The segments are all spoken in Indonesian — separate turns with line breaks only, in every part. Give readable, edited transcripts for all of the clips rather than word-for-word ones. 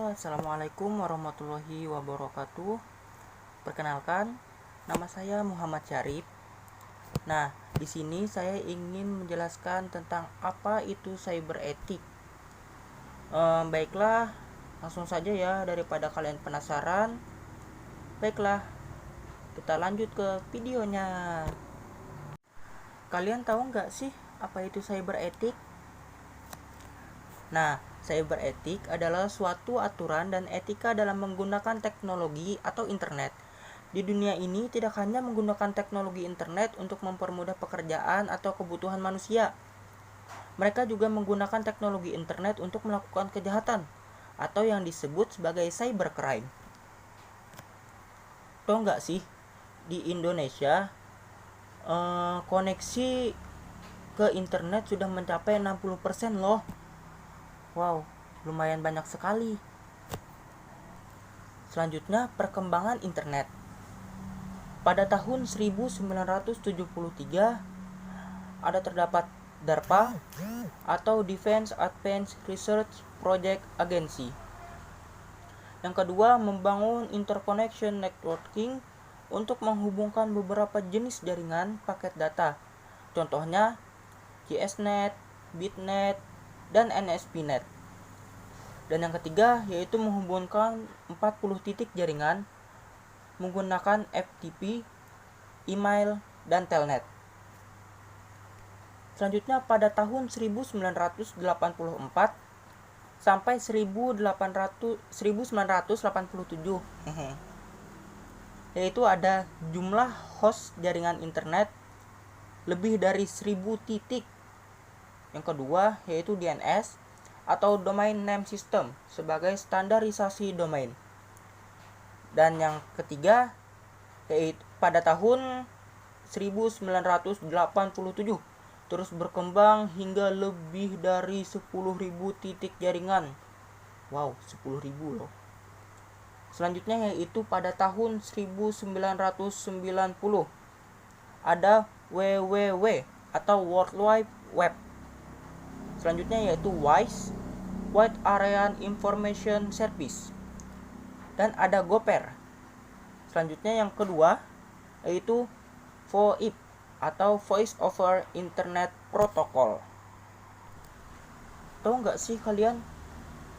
Assalamualaikum warahmatullahi wabarakatuh. Perkenalkan, nama saya Muhammad Syarif. Nah, di sini saya ingin menjelaskan tentang apa itu cyber etik. Baiklah, langsung saja ya daripada kalian penasaran. Baiklah, kita lanjut ke videonya. Kalian tahu nggak sih apa itu cyber etik? Nah, cyber etik adalah suatu aturan dan etika dalam menggunakan teknologi atau internet. Di dunia ini tidak hanya menggunakan teknologi internet untuk mempermudah pekerjaan atau kebutuhan manusia. Mereka juga menggunakan teknologi internet untuk melakukan kejahatan atau yang disebut sebagai cybercrime. Tahu nggak sih, di Indonesia koneksi ke internet sudah mencapai 60% loh. Wow, lumayan banyak sekali. Selanjutnya, perkembangan internet. Pada tahun 1973 ada terdapat DARPA atau Defense Advanced Research Project Agency. Yang kedua, membangun interconnection networking untuk menghubungkan beberapa jenis jaringan paket data. Contohnya GSNet, BitNet, dan NSPNet. Dan yang ketiga yaitu menghubungkan 40 titik jaringan menggunakan FTP, email, dan telnet. Selanjutnya pada tahun 1984 sampai 1987 yaitu ada jumlah host jaringan internet lebih dari 1000 titik. Yang kedua yaitu DNS atau Domain Name System sebagai standarisasi domain. Dan yang ketiga yaitu pada tahun 1987 terus berkembang hingga lebih dari 10.000 titik jaringan. Wow, 10.000 loh. Selanjutnya yaitu pada tahun 1990 ada WWW atau World Wide Web. Selanjutnya yaitu WISE, Wide Area Information Service. Dan ada GOPER. Selanjutnya yang kedua yaitu VoIP atau Voice over Internet Protocol. Tahu nggak sih kalian,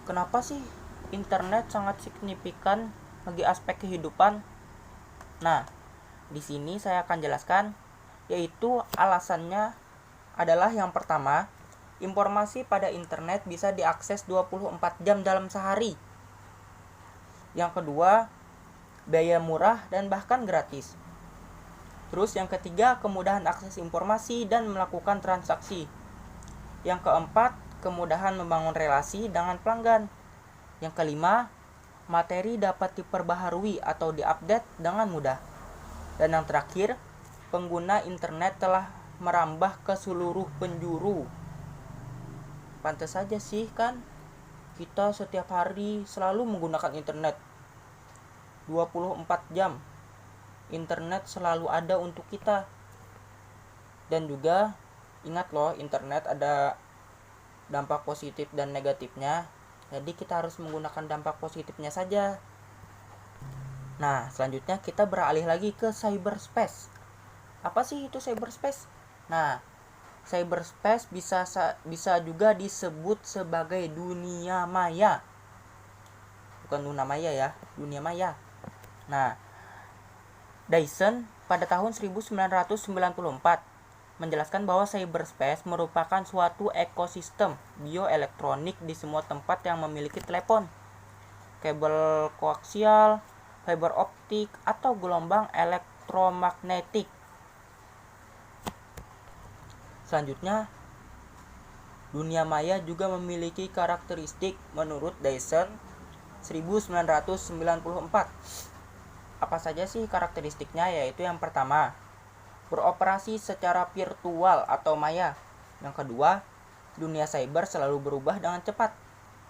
kenapa sih internet sangat signifikan bagi aspek kehidupan? Nah, di sini saya akan jelaskan, yaitu alasannya adalah yang pertama, informasi pada internet bisa diakses 24 jam dalam sehari. Yang kedua, biaya murah dan bahkan gratis. Terus yang ketiga, kemudahan akses informasi dan melakukan transaksi. Yang keempat, kemudahan membangun relasi dengan pelanggan. Yang kelima, materi dapat diperbaharui atau diupdate dengan mudah. Dan yang terakhir, pengguna internet telah merambah ke seluruh penjuru. Pantas saja sih kan, kita setiap hari selalu menggunakan internet 24 jam. Internet selalu ada untuk kita. Dan juga ingat loh, internet ada dampak positif dan negatifnya. Jadi kita harus menggunakan dampak positifnya saja. Nah, selanjutnya kita beralih lagi ke cyberspace. Apa sih itu cyberspace? Nah, cyberspace bisa juga disebut sebagai dunia maya. Bukan dunia maya ya, dunia maya. Nah, Dyson pada tahun 1994 menjelaskan bahwa cyberspace merupakan suatu ekosistem bioelektronik di semua tempat yang memiliki telepon, kabel koaksial, fiber optik, atau gelombang elektromagnetik. Selanjutnya, dunia maya juga memiliki karakteristik menurut Dyson 1994. Apa saja sih karakteristiknya? Yaitu yang pertama, beroperasi secara virtual atau maya. Yang kedua, dunia cyber selalu berubah dengan cepat.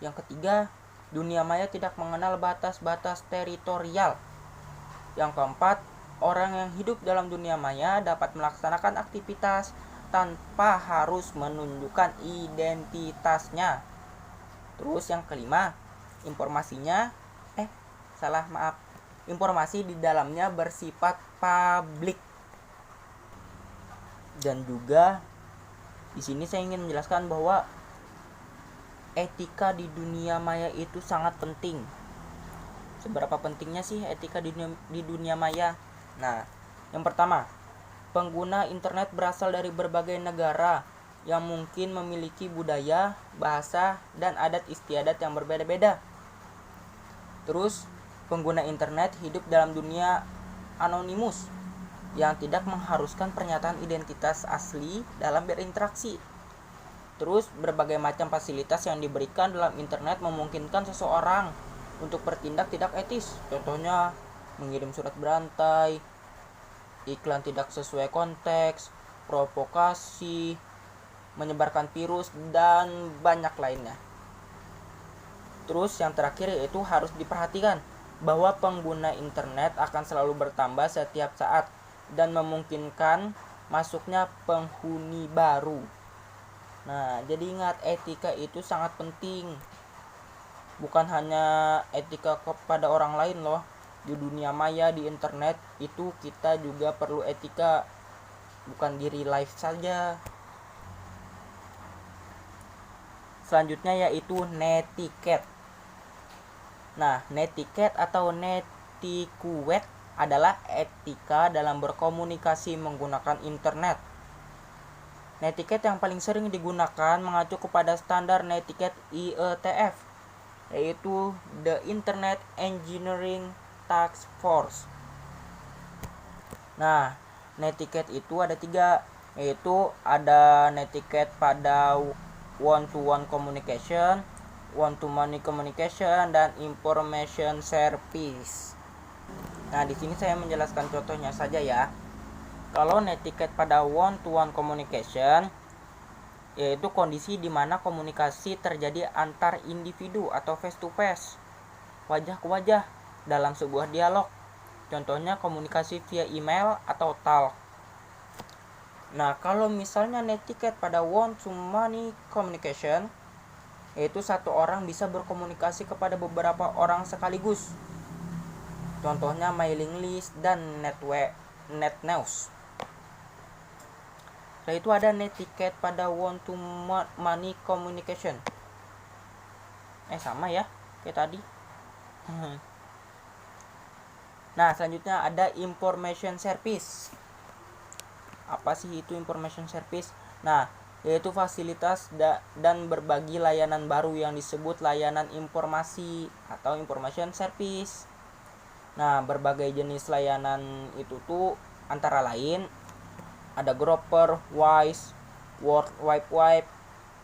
Yang ketiga, dunia maya tidak mengenal batas-batas teritorial. Yang keempat, orang yang hidup dalam dunia maya dapat melaksanakan aktivitas tanpa harus menunjukkan identitasnya. Terus yang kelima, informasi di dalamnya bersifat publik. Dan juga di sini saya ingin menjelaskan bahwa etika di dunia maya itu sangat penting. Seberapa pentingnya sih etika di dunia maya? Nah, yang pertama, pengguna internet berasal dari berbagai negara yang mungkin memiliki budaya, bahasa, dan adat istiadat yang berbeda-beda. Terus, pengguna internet hidup dalam dunia anonimus yang tidak mengharuskan pernyataan identitas asli dalam berinteraksi. Terus, berbagai macam fasilitas yang diberikan dalam internet memungkinkan seseorang untuk bertindak tidak etis. Contohnya, mengirim surat berantai, iklan tidak sesuai konteks, provokasi, menyebarkan virus, dan banyak lainnya. Terus yang terakhir yaitu harus diperhatikan bahwa pengguna internet akan selalu bertambah setiap saat dan memungkinkan masuknya penghuni baru. Nah, jadi ingat, etika itu sangat penting. Bukan hanya etika kepada orang lain loh. Di dunia maya, di internet itu kita juga perlu etika, bukan di real life saja. Selanjutnya yaitu netiquette. Nah, netiquette atau netiquette adalah etika dalam berkomunikasi menggunakan internet. Netiquette yang paling sering digunakan mengacu kepada standar netiquette IETF, yaitu The Internet Engineering Task Force. Nah, netiquette itu ada 3, yaitu ada netiquette pada one-to-one communication, one-to-many communication, dan information service. Nah, di sini saya menjelaskan contohnya saja ya. Kalau netiquette pada one-to-one communication, yaitu kondisi di mana komunikasi terjadi antar individu atau face to face, wajah ke wajah dalam sebuah dialog. Contohnya komunikasi via email atau talk. Nah, kalau misalnya netiquette pada one-to-many communication, yaitu satu orang bisa berkomunikasi kepada beberapa orang sekaligus. Contohnya mailing list dan net news. Setelah itu ada netiquette pada one-to-many communication. Sama ya kayak tadi. Nah, selanjutnya ada information service. Apa sih itu information service? Nah, yaitu fasilitas dan berbagi layanan baru yang disebut layanan informasi atau information service. Nah, berbagai jenis layanan itu tuh antara lain ada Gropper, Wise, World Wide Web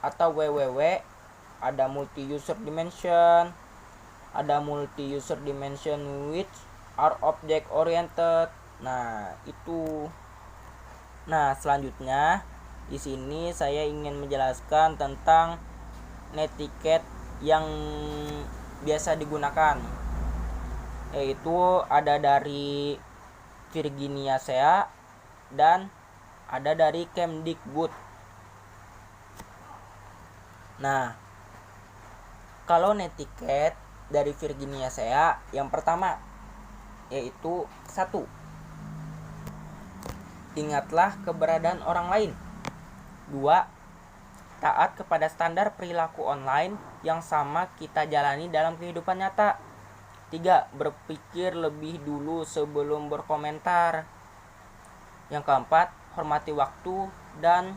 atau WWW, ada multi-user dimension, ada multi-user dimension which are object oriented. Nah, itu. Nah, selanjutnya di sini saya ingin menjelaskan tentang netiquette yang biasa digunakan, yaitu ada dari Virginia Sea dan ada dari Kemdikbud. Nah, kalau netiquette dari Virginia Sea, yang pertama yaitu 1. Ingatlah keberadaan orang lain. 2. Taat kepada standar perilaku online yang sama kita jalani dalam kehidupan nyata. 3. Berpikir lebih dulu sebelum berkomentar. Yang keempat, hormati waktu dan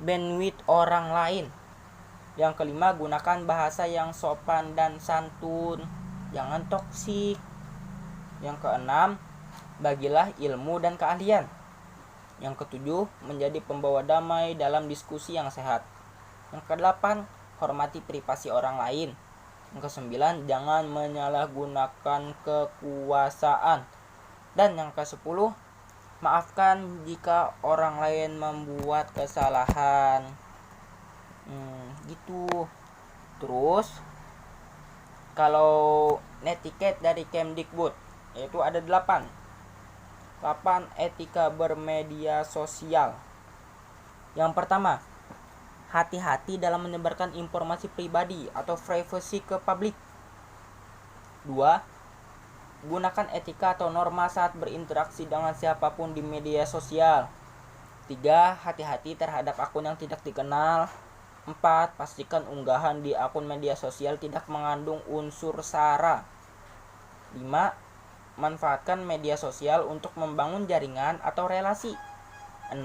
bandwidth orang lain. Yang kelima, gunakan bahasa yang sopan dan santun. Jangan toksik. Yang keenam, bagilah ilmu dan keahlian. Yang ketujuh, menjadi pembawa damai dalam diskusi yang sehat. Yang kedelapan, hormati privasi orang lain. Yang kesembilan, jangan menyalahgunakan kekuasaan. Dan yang kesepuluh, maafkan jika orang lain membuat kesalahan. Gitu. Terus, kalau netiquette dari Kemdikbud, yaitu ada 8 etika bermedia sosial. Yang pertama, hati-hati dalam menyebarkan informasi pribadi atau privacy ke publik. 2. Gunakan etika atau norma saat berinteraksi dengan siapapun di media sosial. 3. Hati-hati terhadap akun yang tidak dikenal. 4. Pastikan unggahan di akun media sosial tidak mengandung unsur sara. 5. Manfaatkan media sosial untuk membangun jaringan atau relasi. 6.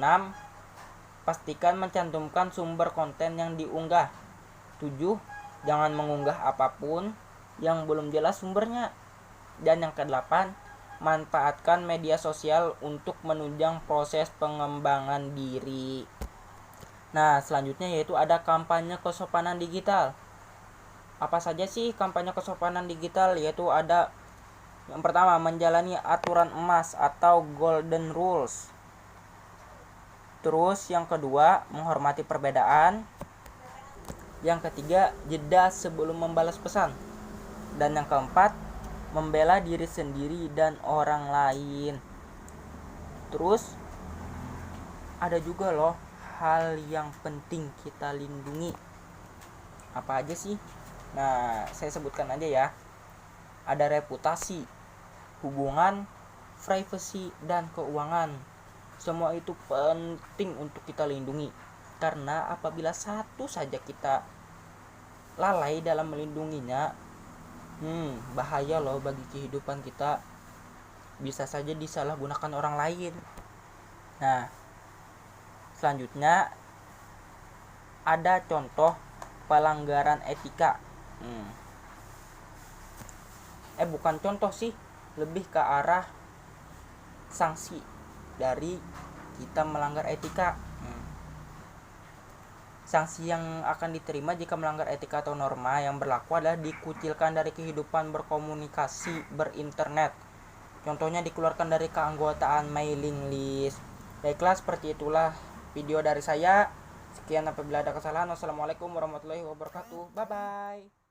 Pastikan mencantumkan sumber konten yang diunggah. 7. Jangan mengunggah apapun yang belum jelas sumbernya. Dan yang ke-8, manfaatkan media sosial untuk menunjang proses pengembangan diri. Nah, selanjutnya yaitu ada kampanye kesopanan digital. Apa saja sih kampanye kesopanan digital? Yaitu ada yang pertama, menjalani aturan emas atau golden rules. Terus yang kedua, menghormati perbedaan. Yang ketiga, jeda sebelum membalas pesan. Dan yang keempat, membela diri sendiri dan orang lain. Terus ada juga loh hal yang penting kita lindungi. Apa aja sih? Nah, saya sebutkan aja ya. Ada reputasi, hubungan, privacy, dan keuangan. Semua itu penting untuk kita lindungi. Karena apabila satu saja kita lalai dalam melindunginya, bahaya loh bagi kehidupan kita. Bisa saja disalahgunakan orang lain. Nah, selanjutnya ada contoh pelanggaran etika. Bukan contoh sih, lebih ke arah sanksi dari kita melanggar etika. Sanksi yang akan diterima jika melanggar etika atau norma yang berlaku adalah dikucilkan dari kehidupan berkomunikasi berinternet. Contohnya dikeluarkan dari keanggotaan mailing list. Baiklah, seperti itulah video dari saya. Sekian, apabila ada kesalahan. Wassalamualaikum warahmatullahi wabarakatuh. Bye bye.